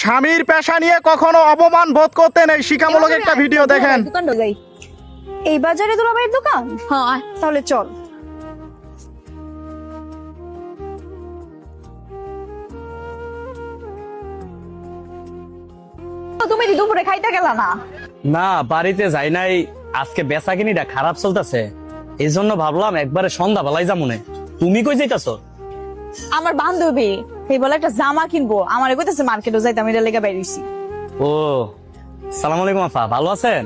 স্বামীর পেশা নিয়ে কখনো অপমান বোধ করতে নেই, শিক্ষামূলক একটা ভিডিও দেখেন। দোকানটা যাই। এই বাজারে দুলাভাইয়ের দোকান? হ্যাঁ, তাহলে চল। তুমি দুপুরে খাইতে গেলা না? না, বাড়িতে যাই নাই, আজকে বেচা কিনিটা খারাপ চলতেছে, এই জন্য ভাবলাম একবারে সন্ধ্যা বেলায় যামুনে। তুমি কই যাইতাছো? আমার বান্ধবী এই বলে একটা জামা কিনবো, আমার কইতেছে মার্কেটে যাইতে, আমি এটা লেগে বাইরেছি। ও, সালাম আলাইকুম আপা, ভালো আছেন?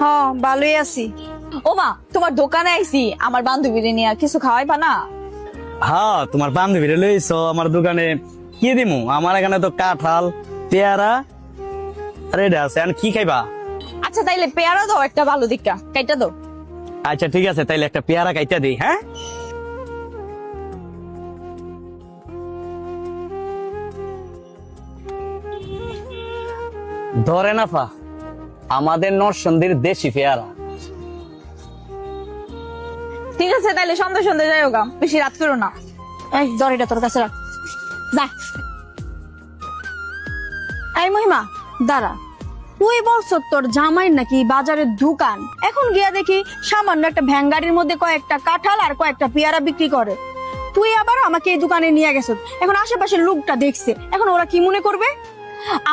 হ্যাঁ, ভালোই আছি। ও মা, তোমার দোকানে আইছি, আমার বান্ধবীরে নিয়ে কিছু খাওয়াইবা না? হ্যাঁ, তোমার বান্ধবীরে লইছো আমার দোকানে, কি দিমু? আমার এখানে তো কাঁঠাল, পেয়ারা আর এটা আছে, আর কি খাইবা? আচ্ছা তাইলে পেয়ারা দাও একটা, ভালো দিকটা কাইটা দাও। আচ্ছা ঠিক আছে, তাইলে একটা পেয়ারা কাইটা দিই। হ্যাঁ, ধরে না পা, আমাদের নরসিংদীর দেশি পেয়ারা। ঠিক আছে, তাইলে সন্ধ্যা সন্ধ্যা যাই হোক, বেশি রাত করো না। এই ধর, এটা তোর কাছে রাখ, যা। এই মহিমা দাঁড়া, তুই বলছ তোর জামাই নাকি বাজারের দোকান, এখন গিয়া দেখি সামান্য একটা ভ্যান গাড়ির মধ্যে কয়েকটা কাঁঠাল আর কয়েকটা পেয়ারা বিক্রি করে, তুই আবার আমাকে এই দোকানে নিয়ে গেছ। এখন আশেপাশের লোকটা দেখছে, এখন ওরা কি মনে করবে?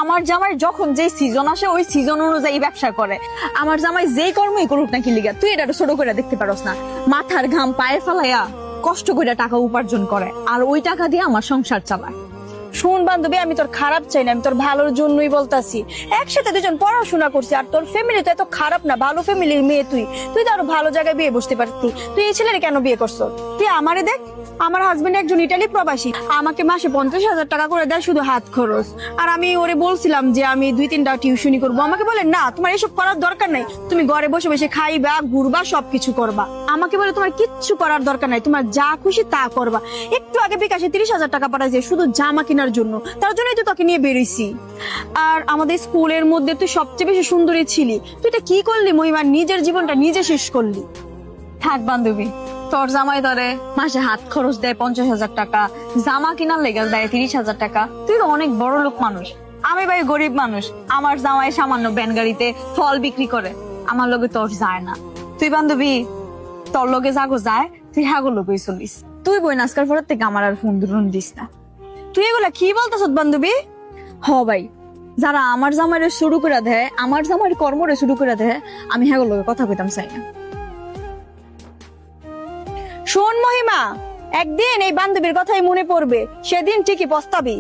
আমার জামাই যখন যে সিজন আসে ওই সিজন অনুযায়ী ব্যবসা করে, আমার জামাই যেই কর্মই করুক নাকি লিগা, তুই এটা ছোট করে দেখতে পারস না? মাথার ঘাম পায়ে ফেলাইয়া কষ্ট করে টাকা উপার্জন করে, আর ওই টাকা দিয়ে আমার সংসার চালায়। শুন বান্ধবী, আমি তোর খারাপ চাই না, আমি তোর ভালোর জন্যই বলতাছি। একসাথে দুজন পড়াশোনা করছি, আর তোর ফ্যামিলি তো এত খারাপ না, ভালো ফ্যামিলির মেয়ে। তুই তো আরো ভালো জায়গায় বিয়ে বসতে পারতি, তুই এই ছেলের কেন বিয়ে করছ? তুই আমারে দেখ, আমার হাজবেন্ড একজন ইটালি প্রবাসী, আমাকে মাসে 50,000 টাকা করে দেয় শুধু হাত খরচ। আর আমি ওরে বলছিলাম যে আমি 2-3টা টিউশনি করবো, আমাকে বলে না, তোমার এসব করার দরকার নাই, তুমি ঘরে বসে বসে খাইবা, ঘুরবা, সবকিছু করবা। আমাকে বলে তোমার কিচ্ছু করার দরকার নাই, তোমার যা খুশি তা করবা। একটু আগে বিকাশে 30,000 টাকা পাঠাইছে শুধু জামা কেনার জন্য, তার জন্যই তো তোকে নিয়ে বেরিয়েছি। আর আমাদের স্কুলের মধ্যে তুই সবচেয়ে বেশি সুন্দরী ছিলি, তুই এটা কি করলি মহিমা? নিজের জীবনটা নিজে শেষ করলি। থাক বান্ধবী, তোর জামাই ধরে মাসে হাত খরচ দেয় 50,000 টাকা, জামা কিনার লেগে দেয় 30,000 টাকা। তুই তো অনেক বড় লোক মানুষ, আমি ভাই গরিব মানুষ। আমার জামাই সামান্য ব্যান গাড়িতে ফল বিক্রি করে, আমার লগে তোর যায় না। তুই বান্ধবী, তোর লগে যাগো যায়, তুই হাগো লগেই চলিস। তুই বই নাচকার পরের থেকে আমার আর ফোন দুরুন দিস না। তুই এগুলা কি বলতেছ বান্ধবী? হ ভাই, যারা আমার জামাইরে শুরু করে দেয়, আমার জামাইয়ের কর্মরে শুরু করে দেয়, আমি হাগো লগে কথা কইতাম চাই না। শোন মহিমা, একদিন এই বান্ধবীর কথাই মনে পড়বে, সেদিন ঠিকই পস্তাবি।